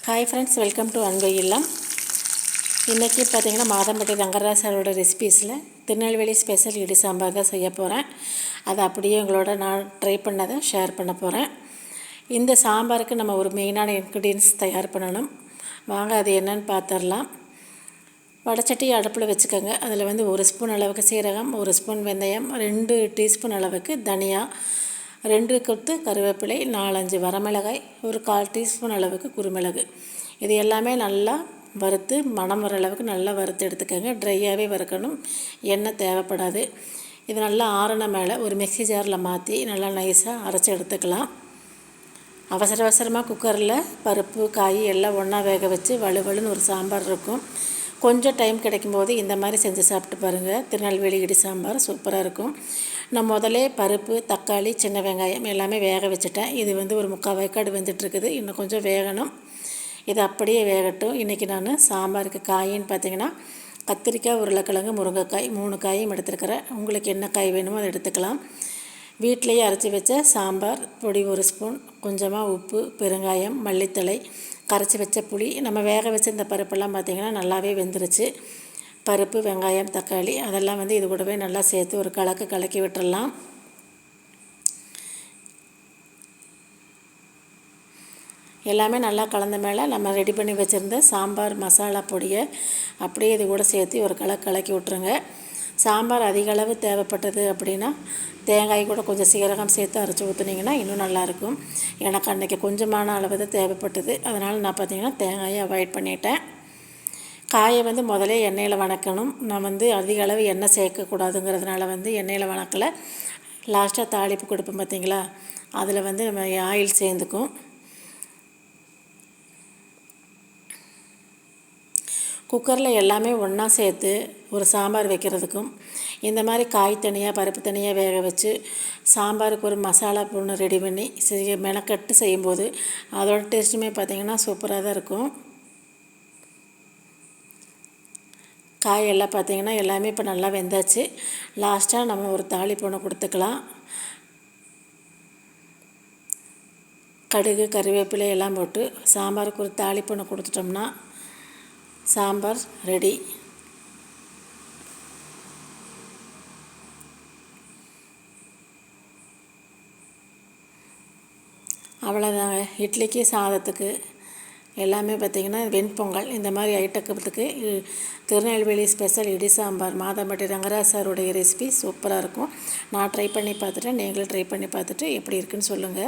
Hi friends, welcome to அன்பு இல்லம். இன்றைக்கி பார்த்திங்கன்னா மாதம்பட்டி ரங்கராஜ் சாரோட ரெசிபீஸில் திருநெல்வேலி ஸ்பெஷல் இடி சாம்பார் தான் செய்ய போகிறேன். அதை அப்படியே உங்களோட நான் ட்ரை பண்ணதை ஷேர் பண்ண போகிறேன். இந்த சாம்பாருக்கு நம்ம ஒரு மெயினான இன்க்ரீடியன்ஸ் தயார் பண்ணணும். வாங்க அது என்னன்னு பார்த்துடலாம். வடச்சட்டி அடுப்பில் வச்சுக்கோங்க. அதில் வந்து 1 ஸ்பூன் அளவுக்கு சீரகம், 1 ஸ்பூன் வெந்தயம், 2 டீஸ்பூன் அளவுக்கு தனியா, 2 கொத்து கருவேப்பிலை, 4-5 வரமிளகாய், ஒரு 1/4 டீஸ்பூன் அளவுக்கு குருமிளகு. இது எல்லாமே நல்லா வறுத்து மணம் வர அளவுக்கு நல்லா வறுத்து எடுத்துக்கோங்க. ட்ரையாகவே வறுக்கணும், எண்ணெய் தேவைப்படாது. இது நல்லா ஆறின மேலே ஒரு மிக்ஸி ஜாரில் மாற்றி நல்லா நைஸாக அரைச்சி எடுத்துக்கலாம். அவசரமாக குக்கரில் பருப்பு காய் எல்லாம் ஒன்றா வேக வச்சு வலுவலுன்னு ஒரு சாம்பார் இருக்கும். கொஞ்சம் டைம் கிடைக்கும்போது இந்த மாதிரி செஞ்சு சாப்பிட்டு பாருங்கள். திருநெல்வேலி இடி சாம்பார் சூப்பராக இருக்கும். நான் முதலே பருப்பு, தக்காளி, சின்ன வெங்காயம் எல்லாமே வேக வச்சுட்டேன். இது வந்து ஒரு 3/4 வேக்காடு வெந்துட்டுருக்குது. இன்னும் கொஞ்சம் வேகணும். இது அப்படியே வேகட்டும். இன்றைக்கி நான் சாம்பாருக்கு காயின்னு பார்த்திங்கன்னா கத்திரிக்காய், உருளைக்கிழங்கு, முருங்கைக்காய் 3 காயும் எடுத்துருக்கிறேன். உங்களுக்கு என்ன காய் வேணுமோ அதை எடுத்துக்கலாம். வீட்டிலையே அரைச்சி வச்ச சாம்பார் பொடி 1 ஸ்பூன், கொஞ்சமாக உப்பு, பெருங்காயம், மல்லித்தழை, கரைச்சி வச்ச புளி. நம்ம வேக வச்ச இந்த பருப்பெல்லாம் பார்த்திங்கன்னா நல்லாவே வெந்துருச்சு. பருப்பு, வெங்காயம், தக்காளி அதெல்லாம் வந்து இது கூடவே நல்லா சேர்த்து ஒரு கலக்கி விட்டுடலாம். எல்லாமே நல்லா கலந்த மேலே நம்ம ரெடி பண்ணி வச்சுருந்த சாம்பார் மசாலா பொடியை அப்படியே இது கூட சேர்த்து ஒரு கலக்கி விட்ருங்க. சாம்பார் அதிக அளவு தேவைப்பட்டது அப்படின்னா தேங்காய் கூட கொஞ்சம் சீரகம் சேர்த்து அரைச்சி ஊற்றுனீங்கன்னா இன்னும் நல்லாயிருக்கும். எனக்கு அன்றைக்கி கொஞ்சமான அளவு தான் தேவைப்பட்டது. அதனால் நான் பார்த்திங்கன்னா தேங்காயை அவாய்ட் பண்ணிட்டேன். காயை வந்து முதலே எண்ணெயில் வணக்கணும். நான் வந்து அதிக அளவு எண்ணெய் சேர்க்கக்கூடாதுங்கிறதுனால வந்து எண்ணெயில் வணக்கலை. லாஸ்ட்டாக தாளிப்பு கொடுப்போம் பார்த்திங்களா, அதில் வந்து நம்ம ஆயில் சேர்ந்துக்கும். குக்கரில் எல்லாமே ஒன்றா சேர்த்து ஒரு சாம்பார் வைக்கிறதுக்கும் இந்த மாதிரி காய் தனியாக பருப்பு தனியாக வேக வச்சு சாம்பாருக்கு ஒரு மசாலா பொண்ணு ரெடி பண்ணி மெனக்கட்டு செய்யும்போது அதோட டேஸ்ட்டுமே பார்த்திங்கன்னா சூப்பராக தான் இருக்கும். காய் எல்லாம் பார்த்திங்கன்னா எல்லாமே இப்போ நல்லா வெந்தாச்சு. லாஸ்ட்டாக நம்ம ஒரு தாளிப்பு ஒன்று கொடுத்துக்கலாம். கடுகு, கருவேப்பிலை எல்லாம் போட்டு சாம்பாருக்கு ஒரு தாளிப்பு ஒன்று கொடுத்துட்டோம்னா சாம்பார் ரெடி. அவ்வளோதாங்க. இட்லிக்கு, சாதத்துக்கு எல்லாமே பார்த்திங்கன்னா வெண்பொங்கல் இந்த மாதிரி ஐட்டத்துக்கு திருநெல்வேலி ஸ்பெஷல் இடி சாம்பார் மாதம்பட்டி ரங்கராஜ் சாருடைய ரெசிபி சூப்பராக இருக்கும். நான் ட்ரை பண்ணி பார்த்துட்டேன். நீங்களும் ட்ரை பண்ணி பார்த்துட்டு எப்படி இருக்குன்னு சொல்லுங்கள்.